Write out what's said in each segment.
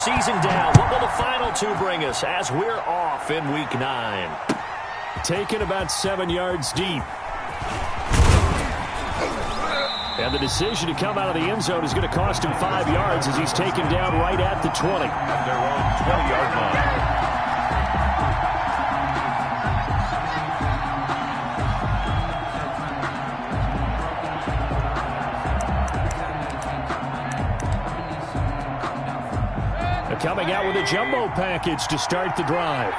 Season down. What will the final two bring us as we're off in Week 9? Taken about 7 yards deep. And the decision to come out of the end zone is going to cost him 5 yards as he's taken down right at the 20. At their own 20-yard line. Coming out with a jumbo package to start the drive.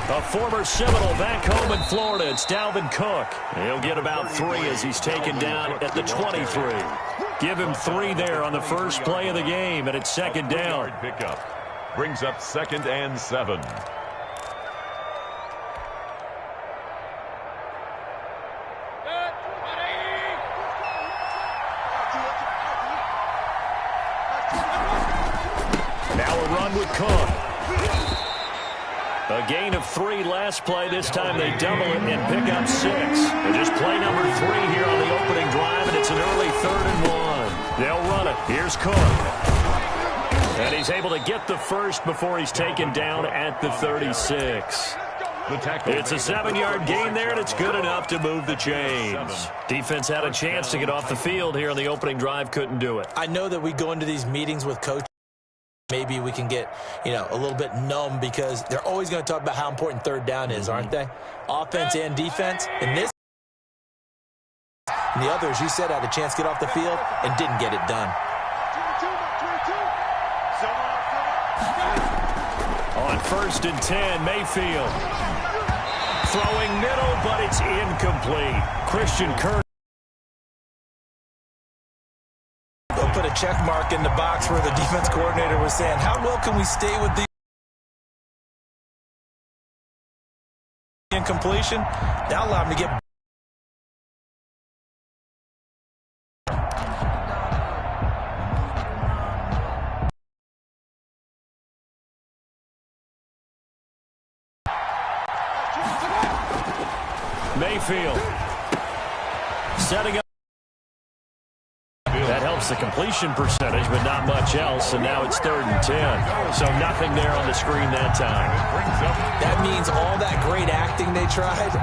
A former Seminole back home in Florida. It's Dalvin Cook. He'll get about 3 as he's taken down at the 23. Give him 3 there on the first play of the game, and it's second down. Pickup brings up 2nd and 7. With Cook. A gain of 3 last play. This time they double it and pick up 6. And just play number 3 here on the opening drive, and it's an early 3rd and 1. They'll run it. Here's Cook. And he's able to get the first before he's taken down at the 36. It's a 7-yard gain there, and it's good enough to move the chains. Defense had a chance to get off the field here on the opening drive, couldn't do it. I know that we go into these meetings with coaches. Maybe we can get, a little bit numb because they're always going to talk about how important 3rd down is, aren't they? Offense and defense. And this and the others, you said, had a chance to get off the field and didn't get it done. On 1st and 10, Mayfield. Throwing middle, but it's incomplete. Christian Kirk. Put a check mark in the box where the defense coordinator was saying, how well can we stay with the incompletion? That allowed him to get Mayfield setting up. That helps the completion percentage, but not much else, and now it's 3rd and 10. So nothing there on the screen that time. That means all that great acting they tried,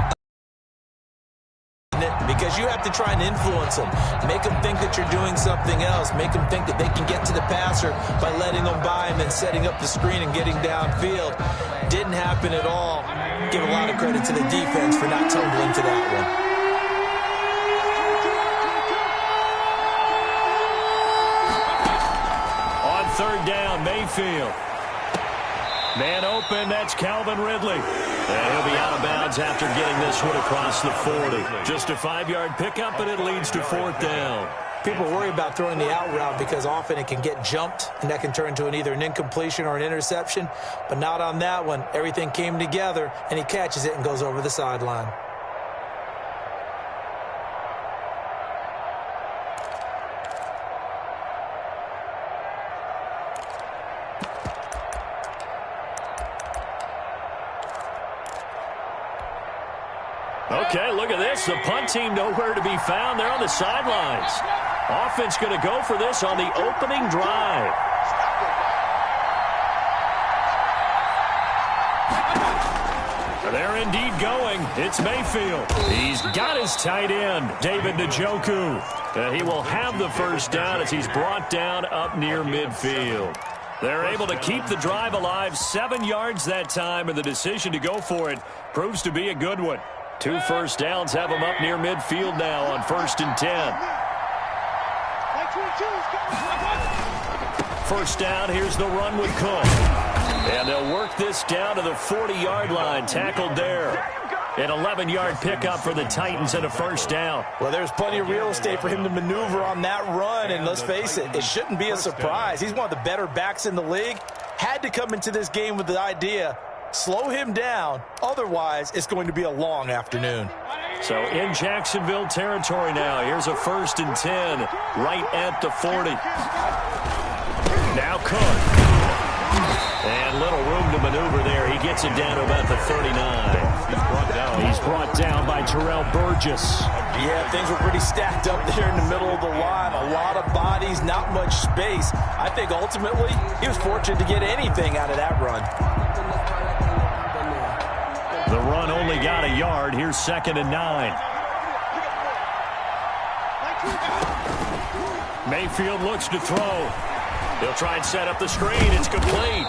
because you have to try and influence them. Make them think that you're doing something else. Make them think that they can get to the passer by letting them by and then setting up the screen and getting downfield. Didn't happen at all. Give a lot of credit to the defense for not tumbling to that one. On 3rd down, Mayfield. Man open, that's Calvin Ridley. And he'll be out of bounds after getting this one across the 40. Just a 5-yard pickup, and it leads to 4th down. People worry about throwing the out route because often it can get jumped, and that can turn into either an incompletion or an interception. But not on that one. Everything came together, and he catches it and goes over the sideline. Okay, look at this. The punt team nowhere to be found. They're on the sidelines. Offense going to go for this on the opening drive. They're indeed going. It's Mayfield. He's got his tight end, David Njoku. He will have the first down as he's brought down up near midfield. They're able to keep the drive alive, 7 yards that time, and the decision to go for it proves to be a good one. 2 first downs have them up near midfield now on 1st and 10. First down, here's the run with Cook. And they'll work this down to the 40-yard line, tackled there. An 11-yard pickup for the Titans and a first down. Well, there's plenty of real estate for him to maneuver on that run, and let's face it, it shouldn't be a surprise. He's one of the better backs in the league. Had to come into this game with the idea, slow him down, otherwise it's going to be a long afternoon. So in Jacksonville territory now, here's a 1st and 10 right at the 40. Now Cook. And little room to maneuver there. He gets it down to about the 39. He's brought down by Terrell Burgess. Yeah, things were pretty stacked up there in the middle of the line. A lot of bodies, not much space. I think ultimately he was fortunate to get anything out of that run. The run only got a yard. Here's 2nd and 9. Mayfield looks to throw. He'll try and set up the screen. It's complete.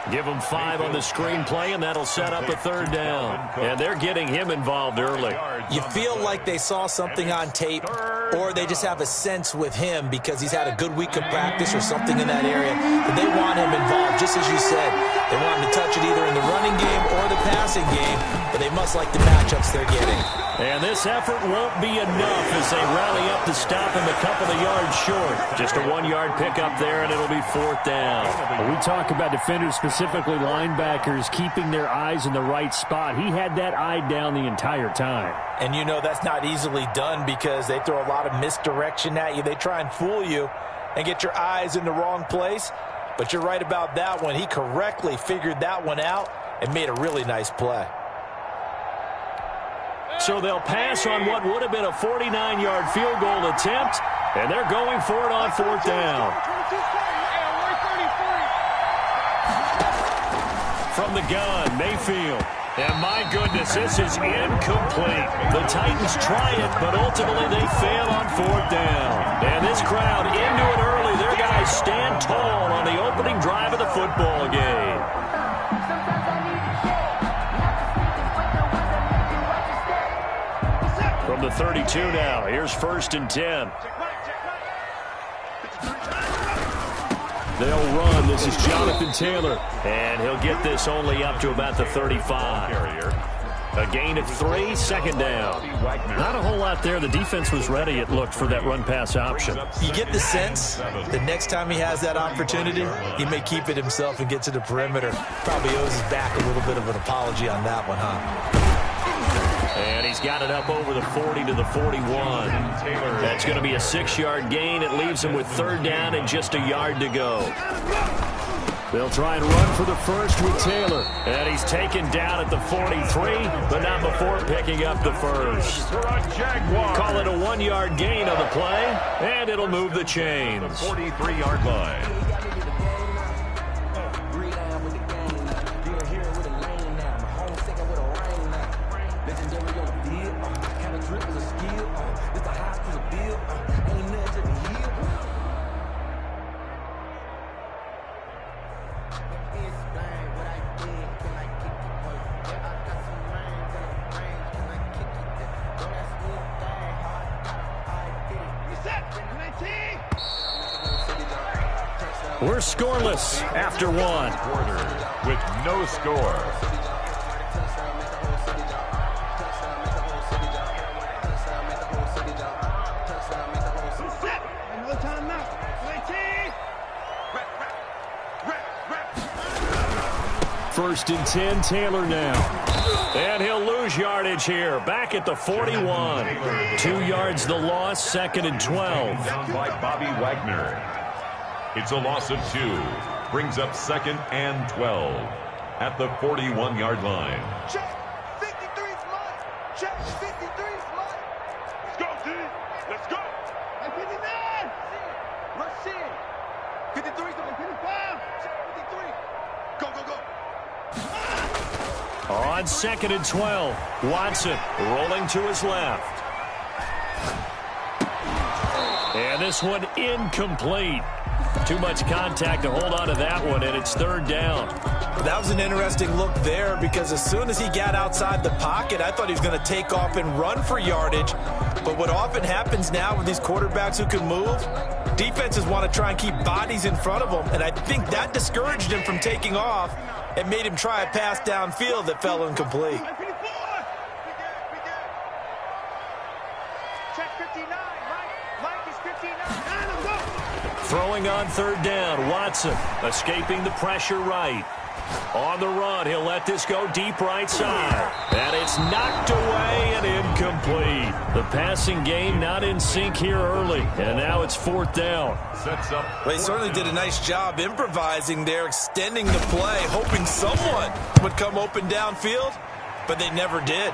Give him 5 on the screen play, and that'll set up a 3rd down. And they're getting him involved early. You feel like they saw something on tape, or they just have a sense with him because he's had a good week of practice or something in that area that they want him involved, just as you said. They want him to touch it either in the running game or the passing game, but they must like the matchups they're getting. And this effort won't be enough as they rally up to stop him a couple of yards short. Just a 1-yard pickup there, and it'll be 4th down. We talk about defenders, specifically linebackers, keeping their eyes in the right spot. He had that eye down the entire time. And you know that's not easily done because they throw a lot of misdirection at you. They try and fool you and get your eyes in the wrong place. But you're right about that one. He correctly figured that one out and made a really nice play. So they'll pass on what would have been a 49-yard field goal attempt, and they're going for it on 4th down. From the gun, Mayfield. And my goodness, this is incomplete. The Titans try it, but ultimately they fail on 4th down. And this crowd into it early. Their guys stand tall on the opening drive of the football game. From the 32 now, here's 1st and 10. They'll run. This is Jonathan Taylor. And he'll get this only up to about the 35. A gain of 3, 2nd down. Not a whole lot there. The defense was ready, it looked, for that run-pass option. You get the sense that next time he has that opportunity, he may keep it himself and get to the perimeter. Probably owes his back a little bit of an apology on that one, huh? And he's got it up over the 40 to the 41. That's going to be a 6-yard gain. It leaves him with 3rd down and just a yard to go. They'll try and run for the first with Taylor. And he's taken down at the 43, but not before picking up the first. Call it a 1-yard gain on the play, and it'll move the chains. 43-yard line. We're scoreless after 1. Quarter with no score. First and 10, Taylor now. And he'll lose yardage here. Back at the 41. 2 yards the loss, 2nd and 12. Down by Bobby Wagner. It's a loss of 2. Brings up 2nd and 12 at the 41-yard line. Check. 53's mine. Check. 53's mine. Let's go, D. Let's go. Hey, 59. Rush in. 53's on 55. Check 53. Go, go, go. On 2nd and 12. Watson rolling to his left. And this one incomplete. Too much contact to hold on to that one, and it's 3rd down. That was an interesting look there because as soon as he got outside the pocket, I thought he was going to take off and run for yardage. But what often happens now with these quarterbacks who can move, defenses want to try and keep bodies in front of them, and I think that discouraged him from taking off and made him try a pass downfield that fell incomplete. Check 59. Mike is 59. Throwing on 3rd down, Watson escaping the pressure right. On the run, he'll let this go deep right side. And it's knocked away and incomplete. The passing game not in sync here early. And now it's 4th down. Sets up. Well, he certainly did a nice job improvising there, extending the play, hoping someone would come open downfield, but they never did.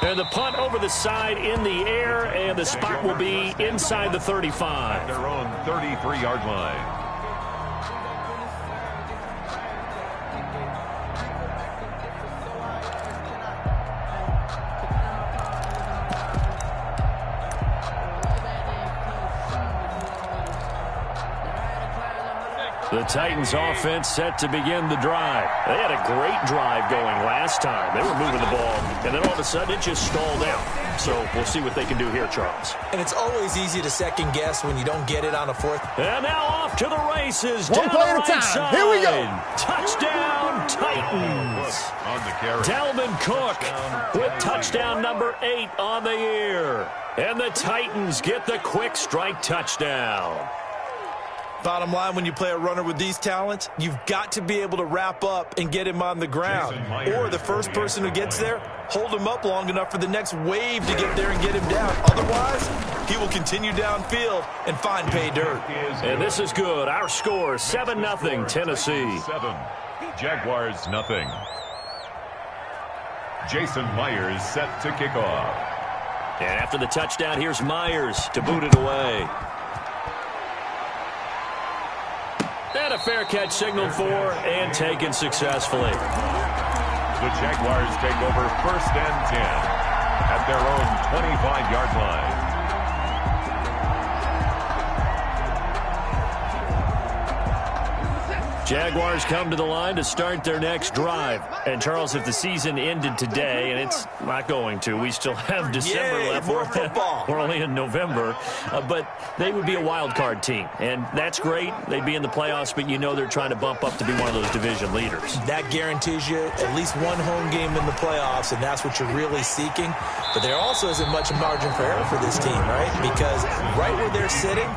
And the punt over the side in the air, and the spot will be inside the 35. At their own 33-yard line. The Titans offense set to begin the drive. They had a great drive going last time. They were moving the ball, and then all of a sudden it just stalled out. So we'll see what they can do here, Charles. And it's always easy to second guess when you don't get it on a 4th. And now off to the races. One play at a time. Side. Here we go. Touchdown, Titans. On the carry. Dalvin Cook with touchdown number 8 on the year. And the Titans get the quick strike touchdown. Bottom line, when you play a runner with these talents, you've got to be able to wrap up and get him on the ground. Or the first person who gets there, hold him up long enough for the next wave to get there and get him down. Otherwise, he will continue downfield and find pay dirt. And this is good. Our score, 7-0 Tennessee. 7. Jaguars, nothing. Jason Myers set to kick off. And after the touchdown, here's Myers to boot it away. And a fair catch signaled for and taken successfully. The Jaguars take over 1st and 10 at their own 25-yard line. Jaguars come to the line to start their next drive. And, Charles, if the season ended today, and it's not going to, we still have December left. More football. We're only in November. But they would be a wild card team. And that's great. They'd be in the playoffs, but you know they're trying to bump up to be one of those division leaders. That guarantees you at least one home game in the playoffs, and that's what you're really seeking. But there also isn't much margin for error for this team, right? Because right where they're sitting,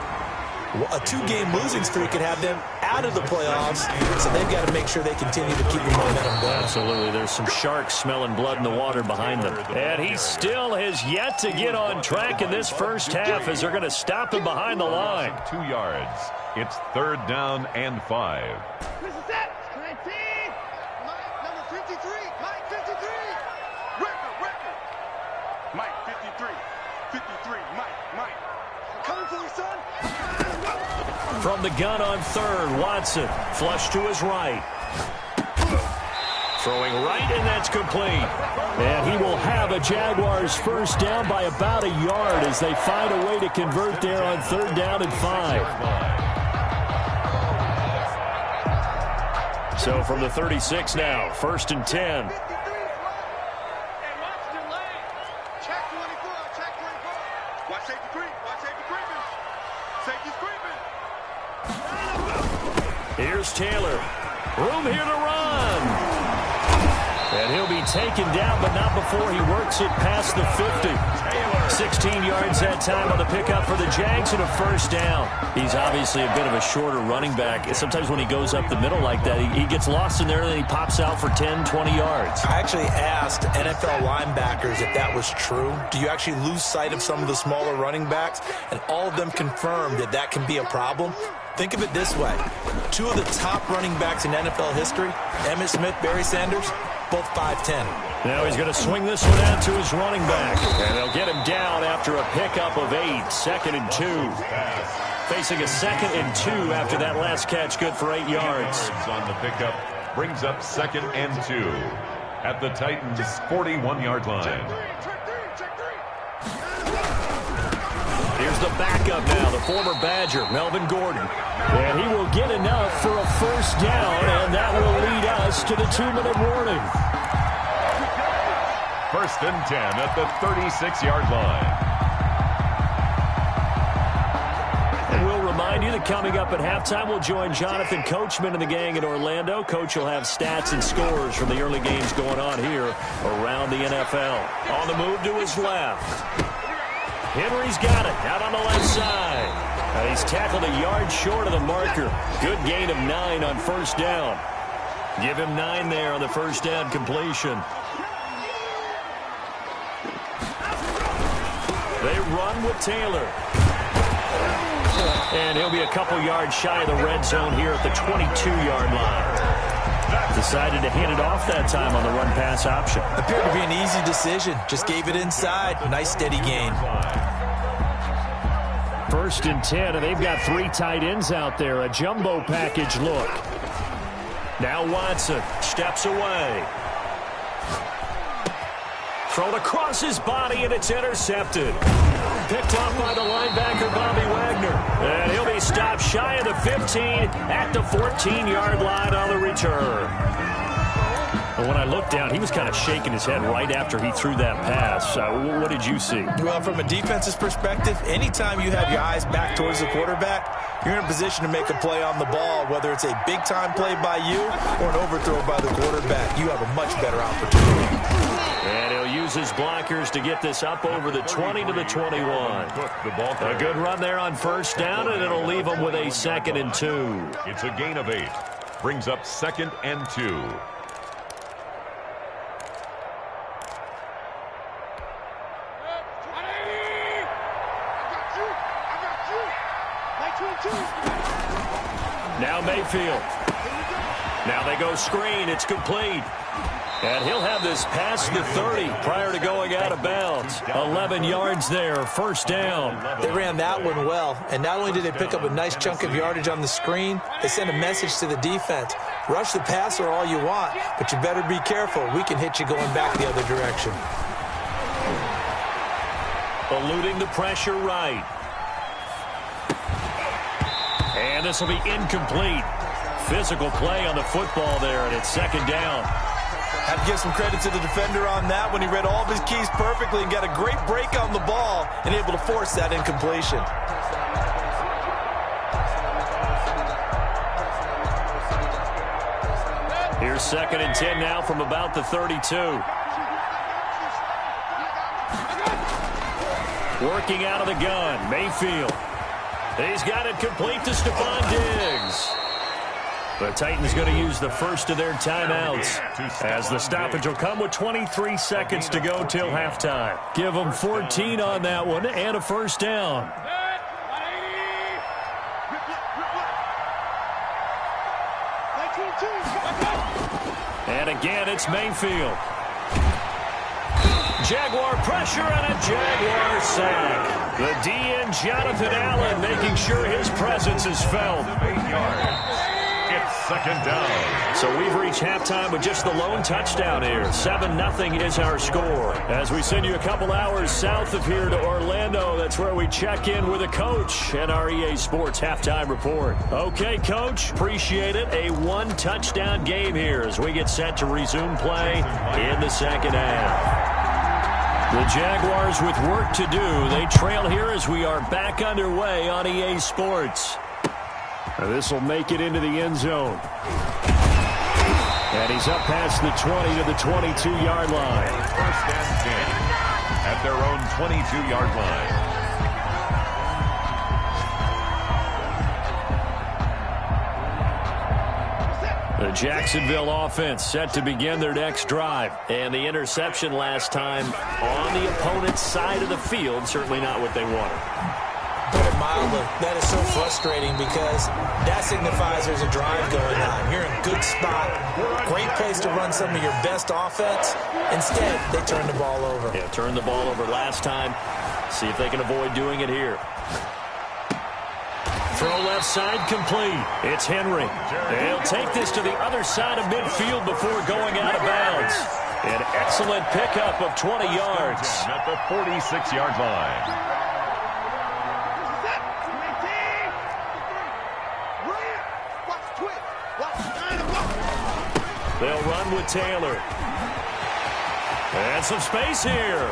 a 2-game losing streak could have them out of the playoffs, so they've got to make sure they continue to keep the momentum going. Absolutely. There's some sharks smelling blood in the water behind them. And he still has yet to get on track in this first half as they're going to stop him behind the line. 2 yards. It's 3rd down and 5. This is it. 19. Mike, number 53. Mike, 53. Record. Mike, 53. 53. Mike. Coming for you, son. From the gun on 3rd, Watson, flush to his right. Throwing right, and that's complete. And he will have a Jaguars first down by about a yard as they find a way to convert there on 3rd down and 5. So from the 36 now, 1st and 10. Here's Taylor. Room here to run. And he'll be taken down, but not before he works it past the 50. 16 yards that time on the pickup for the Jags and a first down. He's obviously a bit of a shorter running back. Sometimes when he goes up the middle like that, he gets lost in there and then he pops out for 10, 20 yards. I actually asked NFL linebackers if that was true. Do you actually lose sight of some of the smaller running backs? And all of them confirmed that that can be a problem. Think of it this way. 2 of the top running backs in NFL history, Emmitt Smith, Barry Sanders, both 5'10". Now he's going to swing this one out to his running back. And they'll get him down after a pickup of 8. 2nd and 2. Facing a 2nd and 2 after that last catch. Good for 8 yards. On the pickup brings up 2nd and 2 at the Titans' 41-yard line. Here's the backup now, the former Badger, Melvin Gordon. And he will get enough for a first down, and that will lead us to the 2-minute warning. 1st and 10 at the 36-yard line. And we'll remind you that coming up at halftime, we'll join Jonathan Coachman and the gang in Orlando. Coach will have stats and scores from the early games going on here around the NFL. On the move to his left. Henry's got it out on the left side. And he's tackled a yard short of the marker. Good gain of 9 on first down. Give him 9 there on the first down completion. They run with Taylor. And he'll be a couple yards shy of the red zone here at the 22-yard line. Decided to hand it off that time on the run-pass option. Appeared to be an easy decision. Just gave it inside. Nice steady gain. 1st and 10, and they've got 3 tight ends out there. A jumbo package look. Now Watson steps away. Thrown across his body, and it's intercepted. Picked off by the linebacker, Bobby Wagner. And he'll be stopped shy of the 15 at the 14-yard line on the return. But when I looked down, he was kind of shaking his head right after he threw that pass. What did you see? Well, from a defense's perspective, anytime you have your eyes back towards the quarterback, you're in a position to make a play on the ball, whether it's a big-time play by you or an overthrow by the quarterback. You have a much better opportunity. And he'll use his blockers to get this up over the 20 to the 21. A good run there on first down, and it'll leave them with a 2nd and 2. It's a gain of 8. Brings up 2nd and 2. Now Mayfield. Now they go screen. It's complete. And he'll have this past the 30 prior to going out of bounds. 11 yards there, first down. They ran that one well, and not only did they pick up a nice chunk of yardage on the screen, they sent a message to the defense. Rush the passer all you want, but you better be careful. We can hit you going back the other direction. Eluding the pressure right. And this will be incomplete. Physical play on the football there, and it's 2nd down. Have to give some credit to the defender on that when he read all of his keys perfectly and got a great break on the ball and able to force that incompletion. Here's 2nd and 10 now from about the 32. Working out of the gun, Mayfield. He's got it complete to Stephon Diggs. The Titans going to use the first of their timeouts as the stoppage will come with 23 seconds to go till halftime. Give them 14 on that one and a first down. And again, it's Mayfield. Jaguar pressure and a Jaguar sack. The DN Jonathan Allen making sure his presence is felt. 8 yards. It's 2nd down. So we've reached halftime with just the lone touchdown here. 7-0 is our score. As we send you a couple hours south of here to Orlando, that's where we check in with a coach and our EA Sports halftime report. Okay, Coach, appreciate it. A 1-touchdown game here as we get set to resume play in the 2nd half. The Jaguars with work to do. They trail here as we are back underway on EA Sports. This will make it into the end zone. And he's up past the 20 to the 22-yard line. 1st and 10 at their own 22-yard line. The Jacksonville offense set to begin their next drive. And the interception last time on the opponent's side of the field, certainly not what they wanted. Put it mildly, that is so frustrating because that signifies there's a drive going on. You're in a good spot, great place to run some of your best offense. Instead, they turn the ball over. Yeah, turned the ball over last time. See if they can avoid doing it here. Throw left side complete. It's Henry. He'll take this to the other side of midfield before going out of bounds. An excellent pickup of 20 yards. At the 46-yard line. They'll run with Taylor. And some space here.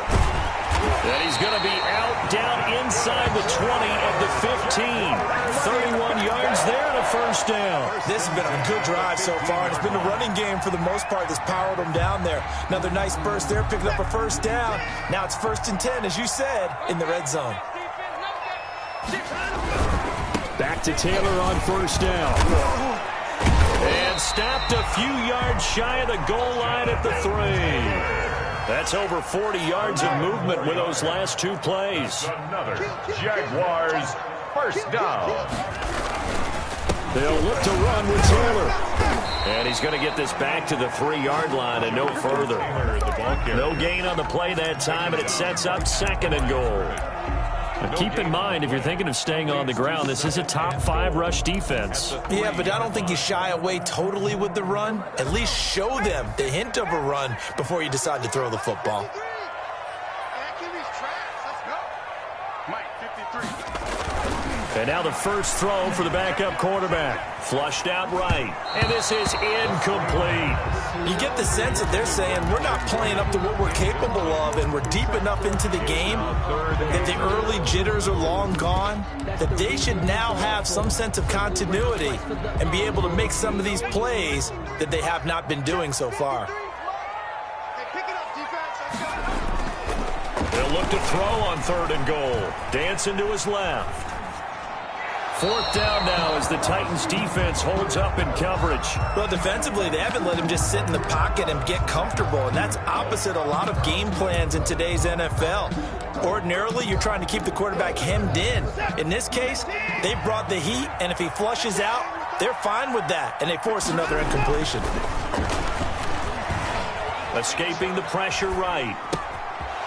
And he's going to be out down inside the 20 of the 15. 31 yards there and a first down. This has been a good drive so far. It's been the running game for the most part that's powered them down there. Another nice burst there, picking up a first down. Now it's 1st and 10, as you said, in the red zone. Back to Taylor on first down. And stopped a few yards shy of the goal line at the 3. That's over 40 yards of movement with those last 2 plays. Another Jaguars first down. They'll look to run with Taylor. And he's going to get this back to the 3-yard line and no further. No gain on the play that time, and it sets up 2nd and goal. Now keep in mind, if you're thinking of staying on the ground, this is a top 5 rush defense. Yeah, but I don't think you shy away totally with the run. At least show them the hint of a run before you decide to throw the football. And now the first throw for the backup quarterback. Flushed out right. And this is incomplete. You get the sense that they're saying we're not playing up to what we're capable of, and we're deep enough into the game that the early jitters are long gone, that they should now have some sense of continuity and be able to make some of these plays that they have not been doing so far. They'll look to throw on 3rd and goal. Dancing to his left. 4th down now as the Titans defense holds up in coverage. Well, defensively, they haven't let him just sit in the pocket and get comfortable, and that's opposite a lot of game plans in today's NFL. Ordinarily, you're trying to keep the quarterback hemmed in. In this case, they brought the heat, and if he flushes out, they're fine with that, and they force another incompletion. Escaping the pressure right.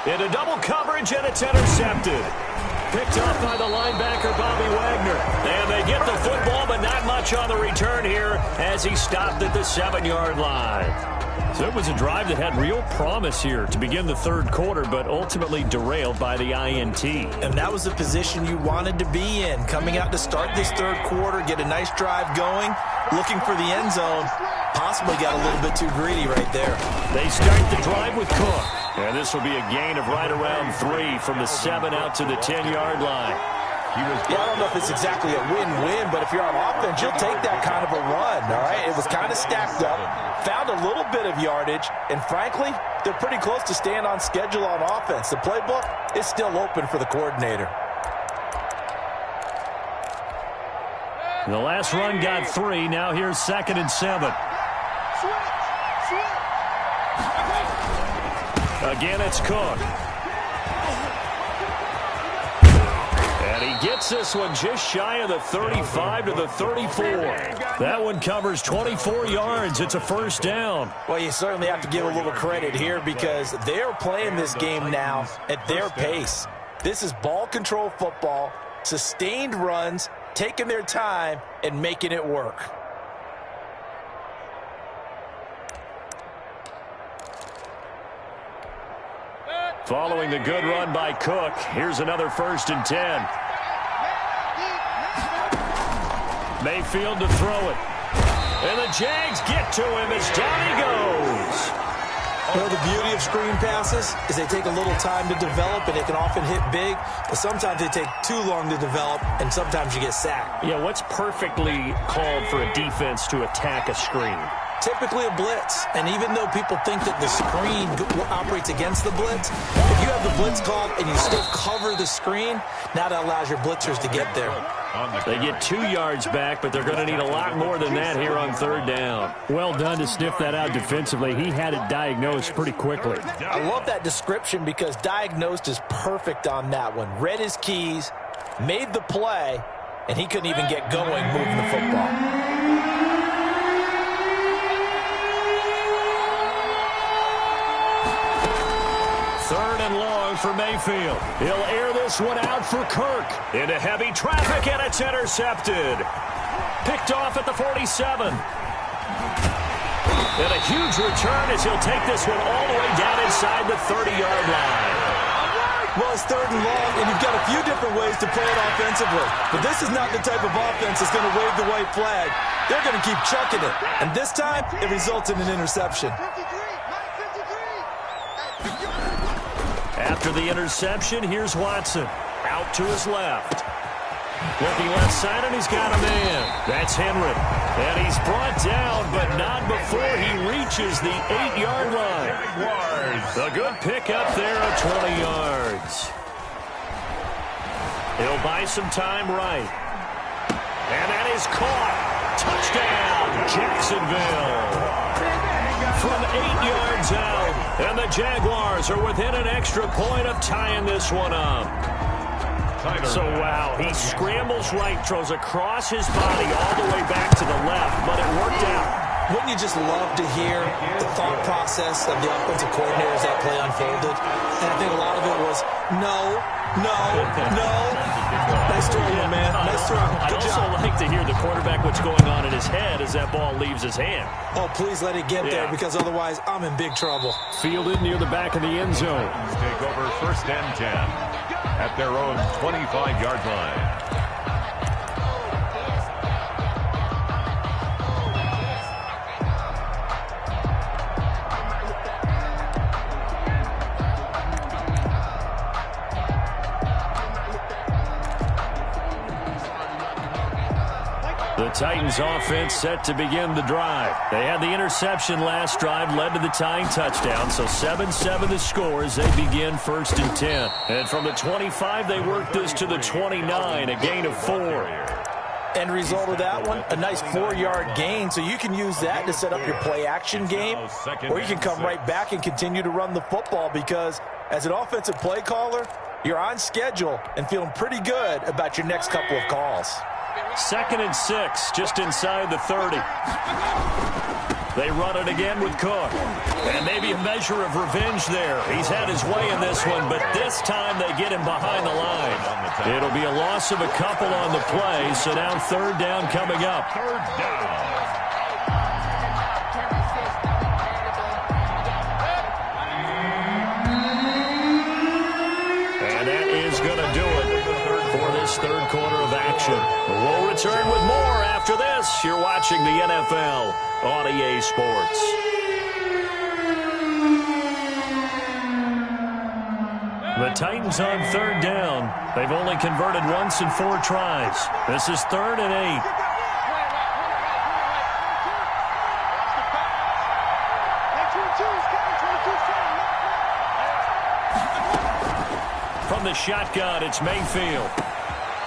Into double coverage, and it's intercepted. Picked off by the linebacker, Bobby Wagner. And they get the football, but not much on the return here as he stopped at the 7-yard line. So it was a drive that had real promise here to begin the 3rd quarter, but ultimately derailed by the INT. And that was the position you wanted to be in. Coming out to start this 3rd quarter, get a nice drive going, looking for the end zone. Possibly got a little bit too greedy right there. They start the drive with Cook. And this will be a gain of right around 3 from the 7 out to the 10-yard line. Yeah, I don't know if it's exactly a win-win, but if you're on offense, you'll take that kind of a run, all right? It was kind of stacked up, found a little bit of yardage, and frankly, they're pretty close to staying on schedule on offense. The playbook is still open for the coordinator. The last run got 3. Now here's 2nd and 7. Again, it's Cook. And he gets this one just shy of the 35 to the 34. That one covers 24 yards. It's a first down. Well, you certainly have to give a little credit here because they're playing this game now at their pace. This is ball control football, sustained runs, taking their time and making it work. Following the good run by Cook, here's another 1st and 10. Mayfield to throw it. And the Jags get to him as down he goes. Well, the beauty of screen passes is they take a little time to develop, and they can often hit big, but sometimes they take too long to develop, and sometimes you get sacked. Yeah, what's perfectly called for a defense to attack a screen? Typically a blitz, and even though people think that the screen operates against the blitz, if you have the blitz called and you still cover the screen, now that allows your blitzers to get there. They get 2 yards back, but they're going to need a lot more than that here on 3rd down. Well done to sniff that out defensively. He had it diagnosed pretty quickly. I love that description because diagnosed is perfect on that one. Read his keys, made the play, and he couldn't even get going moving the football. For Mayfield. He'll air this one out for Kirk. Into heavy traffic, and it's intercepted. Picked off at the 47. And a huge return as he'll take this one all the way down inside the 30-yard line. Well, it's 3rd and long, and you've got a few different ways to play it offensively. But this is not the type of offense that's going to wave the white flag. They're going to keep chucking it. And this time, it results in an interception. After the interception, here's Watson. Out to his left. Looking left side, and he's got a man. That's Henry. And he's brought down, but not before he reaches the 8-yard line. A good pickup there of 20 yards. He'll buy some time right. And that is caught. Touchdown, Jacksonville. From 8 yards out, and the Jaguars are within an extra point of tying this one up. So, wow, he scrambles right, throws across his body all the way back to the left, but it worked out. Wouldn't you just love to hear the thought process of the offensive coordinator as that play unfolded? And I think a lot of it was, no. Nice throw, man. Nice throw. I'd also like to hear the quarterback what's going on in his head as that ball leaves his hand. Oh, please let it get there, because otherwise I'm in big trouble. Fielded near the back of the end zone. Take over 1st and 10 at their own 25-yard line. The Titans offense set to begin the drive. They had the interception last drive, led to the tying touchdown, so 7-7 the score as they begin 1st and 10. And from the 25, they work this to the 29, a gain of 4. End result of that one, a nice 4-yard gain, so you can use that to set up your play-action game, or you can come right back and continue to run the football, because as an offensive play caller, you're on schedule and feeling pretty good about your next couple of calls. 2nd and 6, just inside the 30. They run it again with Cook. And maybe a measure of revenge there. He's had his way in this one, but this time they get him behind the line. It'll be a loss of a couple on the play, so now 3rd down coming up. 3rd down. And that is going to do it for this 3rd quarter of action. We'll return with more after this. You're watching the NFL on EA Sports. The Titans on 3rd down. They've only converted once in 4 tries. This is 3rd and 8. From the shotgun, it's Mayfield.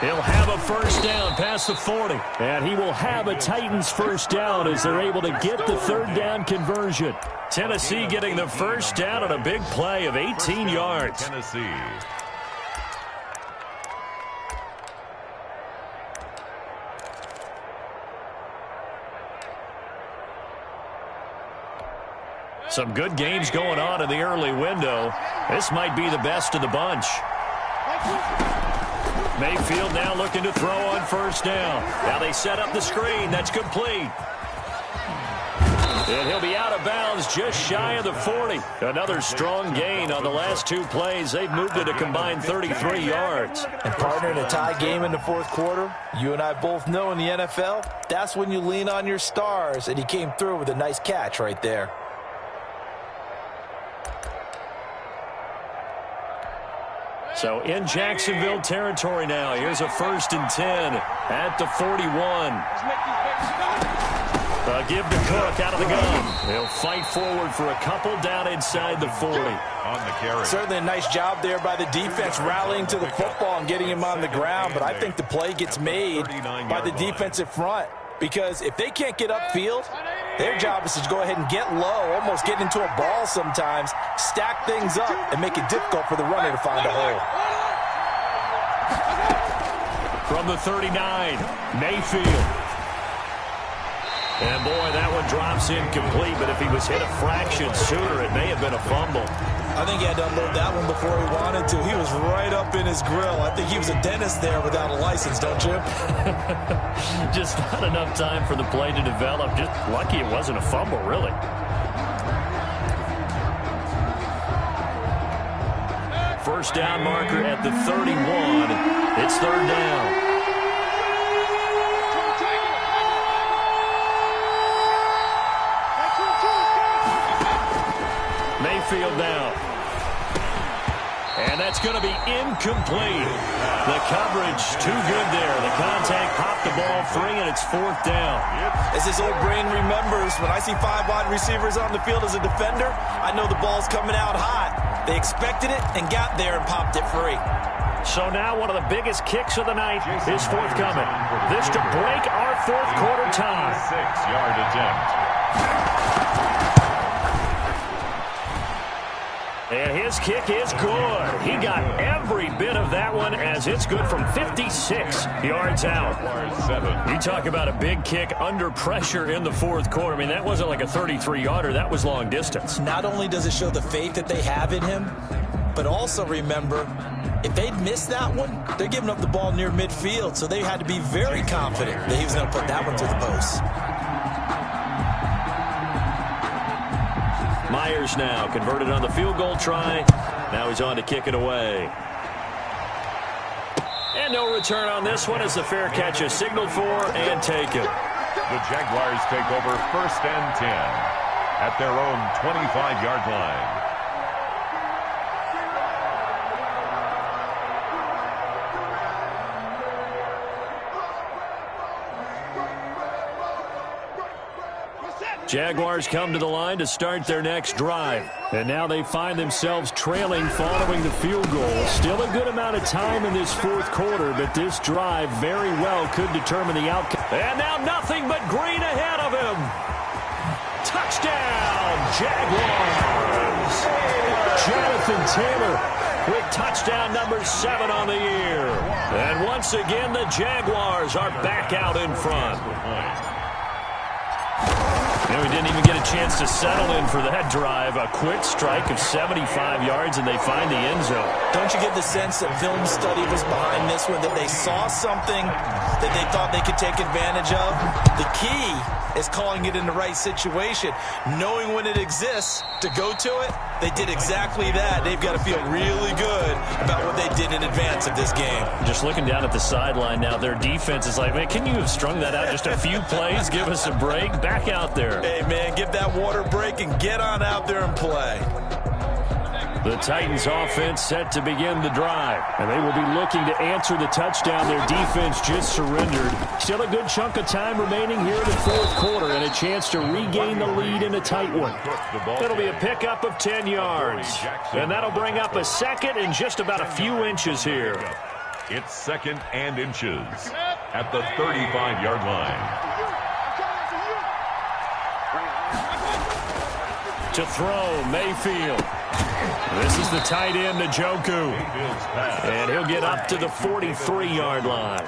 He'll have a 1st down past the 40. And he will have a Titans 1st down as they're able to get the 3rd down conversion. Tennessee getting the 1st down on a big play of 18 yards. Tennessee. Some good games going on in the early window. This might be the best of the bunch. Mayfield now looking to throw on 1st down. Now they set up the screen. That's complete. And he'll be out of bounds just shy of the 40. Another strong gain on the last 2 plays. They've moved it a combined 33 yards. And partner, in a tie game in the 4th quarter, you and I both know in the NFL, that's when you lean on your stars. And he came through with a nice catch right there. So in Jacksonville territory now. Here's a 1st and 10 at the 41. Give to Cook out of the gun. He'll fight forward for a couple down inside the 40. On the carry. Certainly a nice job there by the defense rallying to the football and getting him on the ground. But I think the play gets made by the defensive front. Because if they can't get upfield, their job is to go ahead and get low, almost get into a ball sometimes, stack things up, and make it difficult for the runner to find a hole. From the 39, Mayfield. And, boy, that one drops incomplete, but if he was hit a fraction sooner, it may have been a fumble. I think he had to unload that one before he wanted to. He was right up in his grill. I think he was a dentist there without a license, don't you? Just not enough time for the play to develop. Just lucky it wasn't a fumble, really. First down marker at the 31. It's 3rd down. Mayfield now. And that's going to be incomplete. The coverage too good there. The contact popped the ball free, and it's 4th down. As his old brain remembers, when I see 5 wide receivers on the field as a defender, I know the ball's coming out hot. They expected it and got there and popped it free. So now one of the biggest kicks of the night is forthcoming. This to break our fourth quarter tie. 6-yard attempt. And his kick is good. He got every bit of that one as it's good from 56 yards out. You talk about a big kick under pressure in the fourth quarter. I mean, that wasn't like a 33-yarder. That was long distance. Not only does it show the faith that they have in him, but also remember, if they'd missed that one, they're giving up the ball near midfield, so they had to be very confident that he was going to put that one through the post. Myers now converted on the field goal try. Now he's on to kick it away. And no return on this one as the fair catch is signaled for and taken. The Jaguars take over 1st and 10 at their own 25-yard line. Jaguars come to the line to start their next drive. And now they find themselves trailing following the field goal. Still a good amount of time in this fourth quarter, but this drive very well could determine the outcome. And now nothing but green ahead of him. Touchdown, Jaguars. Jonathan Taylor with touchdown number 7 on the year. And once again, the Jaguars are back out in front. And we didn't even get a chance to settle in for that drive. A quick strike of 75 yards, and they find the end zone. Don't you get the sense that film study was behind this one, that they saw something that they thought they could take advantage of? The key is calling it in the right situation, knowing when it exists to go to it. They did exactly that. They've got to feel really good about what they did in advance of this game. Just looking down at the sideline now, their defense is like, man, can you have strung that out just a few plays? Give us a break. Back out there. Hey, man, give that water break and get on out there and play. The Titans offense set to begin the drive. And they will be looking to answer the touchdown their defense just surrendered. Still a good chunk of time remaining here in the fourth quarter and a chance to regain the lead in a tight one. It'll be a pickup of 10 yards. And that'll bring up a second and just about a few inches here. It's 2nd and inches at the 35-yard line. To throw, Mayfield. This is the tight end, Njoku. And he'll get up to the 43-yard line.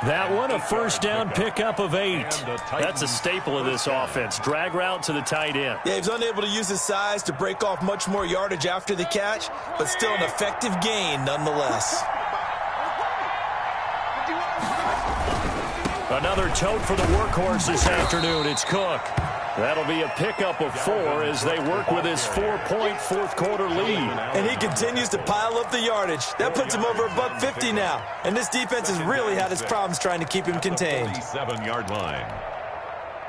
That one, a first down pickup of 8. That's a staple of this offense. Drag route to the tight end. Yeah, he's unable to use his size to break off much more yardage after the catch, but still an effective gain nonetheless. Another tote for the workhorse this afternoon. It's Cook. That'll be a pickup of 4 as they work with his 4-point fourth quarter lead. And he continues to pile up the yardage. That puts him over $150 now. And this defense has really had its problems trying to keep him contained. 37-yard line.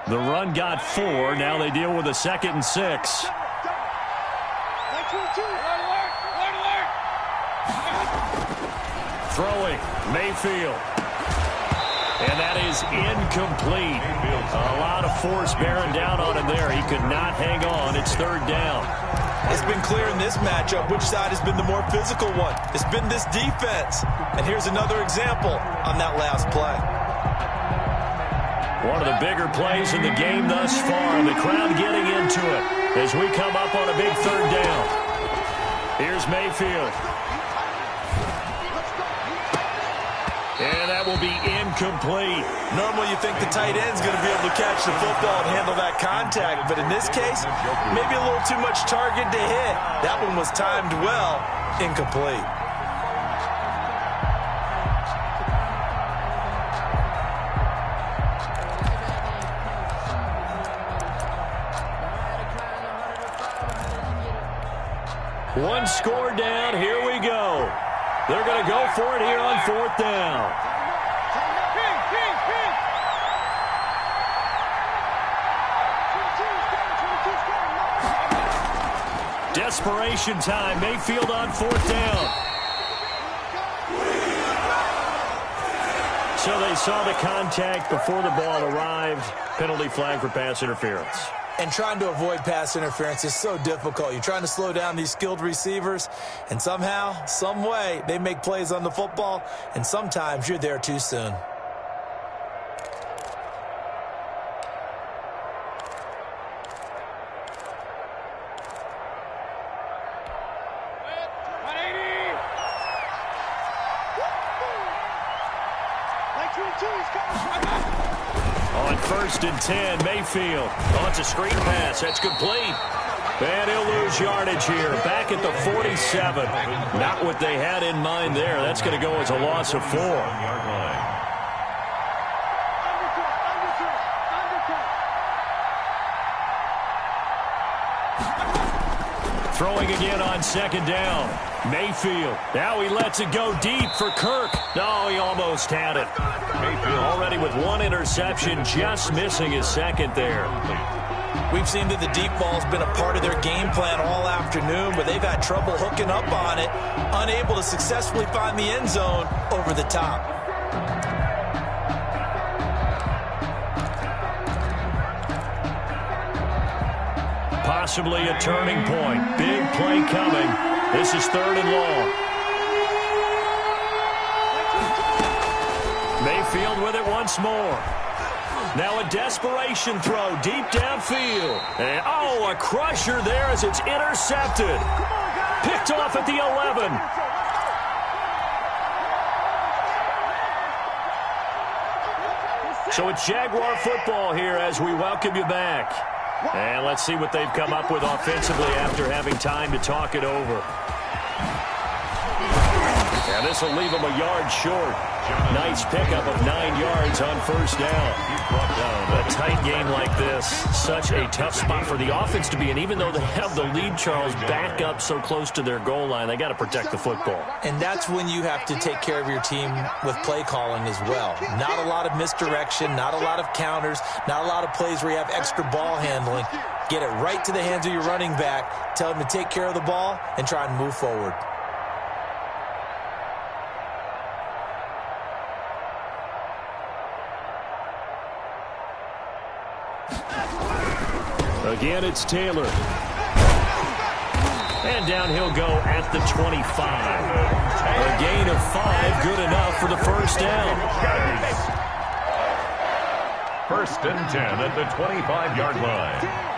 The run got 4. Now they deal with a 2nd and 6. Throwing, Mayfield. And that is incomplete. A lot of force bearing down on him there. He could not hang on. It's 3rd down. It's been clear in this matchup which side has been the more physical one. It's been this defense. And here's another example on that last play. One of the bigger plays in the game thus far. The crowd getting into it as we come up on a big 3rd down. Here's Mayfield. And that will be incomplete. Normally you think the tight end's going to be able to catch the football and handle that contact, but in this case, maybe a little too much target to hit. That one was timed well, incomplete. One score down, here we go. They're going to go for it here on 4th down. Desperation time. Mayfield on 4th down. So they saw the contact before the ball arrived. Penalty flag for pass interference. And trying to avoid pass interference is so difficult. You're trying to slow down these skilled receivers, and somehow, some way, they make plays on the football, and sometimes you're there too soon. On 1st and 10, Mayfield. Oh, it's a screen pass. That's complete. And he'll lose yardage here. Back at the 47. Not what they had in mind there. That's going to go as a loss of 4. Throwing again on 2nd down. Mayfield. Now he lets it go deep for Kirk. No, he almost had it. Mayfield already with 1 interception, just missing his 2nd there. We've seen that the deep ball's been a part of their game plan all afternoon, but they've had trouble hooking up on it, unable to successfully find the end zone over the top. Possibly a turning point. Big play coming. This is 3rd and long. Mayfield with it once more. Now a desperation throw deep downfield. And, oh, a crusher there as it's intercepted. Picked off at the 11. So it's Jaguar football here as we welcome you back. And let's see what they've come up with offensively after having time to talk it over. And this will leave them a yard short. Nice pickup of 9 yards on 1st down. A tight game like this, such a tough spot for the offense to be in. Even though they have the lead, Charles, back up so close to their goal line, they got to protect the football. And that's when you have to take care of your team with play calling as well. Not a lot of misdirection, not a lot of counters, not a lot of plays where you have extra ball handling. Get it right to the hands of your running back, tell him to take care of the ball, and try and move forward. Again, it's Taylor. And down he'll go at the 25. A gain of 5, good enough for the 1st down. 1st and 10 at the 25-yard line.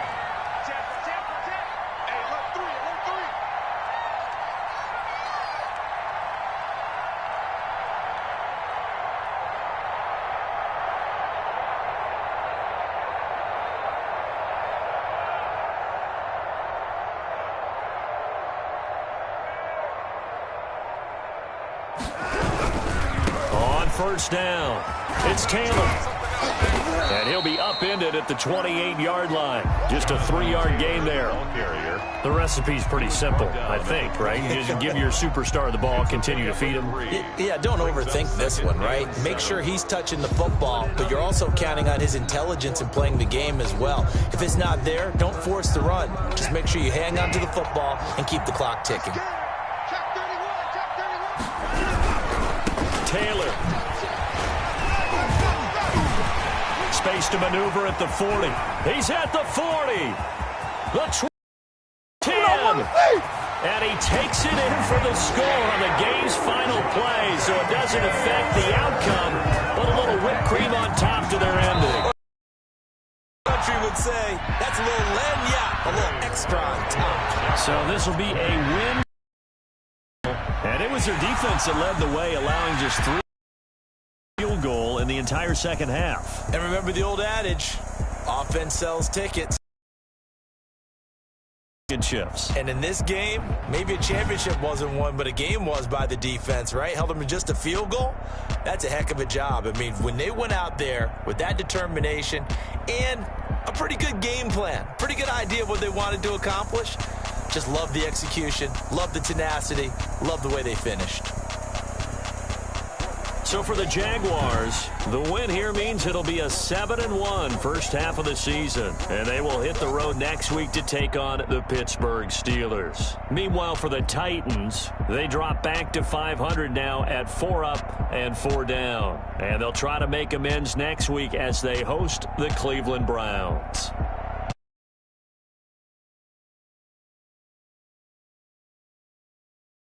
On 1st down, it's Taylor. And he'll be upended at the 28-yard line. Just a 3-yard gain there. The recipe's pretty simple, I think, right? You just give your superstar the ball, continue to feed him. Yeah, don't overthink this one, right? Make sure he's touching the football, but you're also counting on his intelligence in playing the game as well. If it's not there, don't force the run. Just make sure you hang on to the football and keep the clock ticking. Taylor. Space to maneuver at the 40. He's at the 40. The 10. And he takes it in for the score on the game's final play, so it doesn't affect the outcome, but a little whipped cream on top to their ending. Country would say, that's a little lenya, a little extra on top. So this will be a win. And it was their defense that led the way, allowing just 3 field goal in the entire 2nd half. And remember the old adage, offense sells tickets. And in this game, maybe a championship wasn't won, but a game was by the defense, right? Held them to just a field goal. That's a heck of a job. I mean, when they went out there with that determination and a pretty good game plan, pretty good idea of what they wanted to accomplish, just love the execution, love the tenacity, love the way they finished. So for the Jaguars, the win here means it'll be a 7-1 first half of the season. And they will hit the road next week to take on the Pittsburgh Steelers. Meanwhile, for the Titans, they drop back to 500 now at 4 up and 4 down. And they'll try to make amends next week as they host the Cleveland Browns.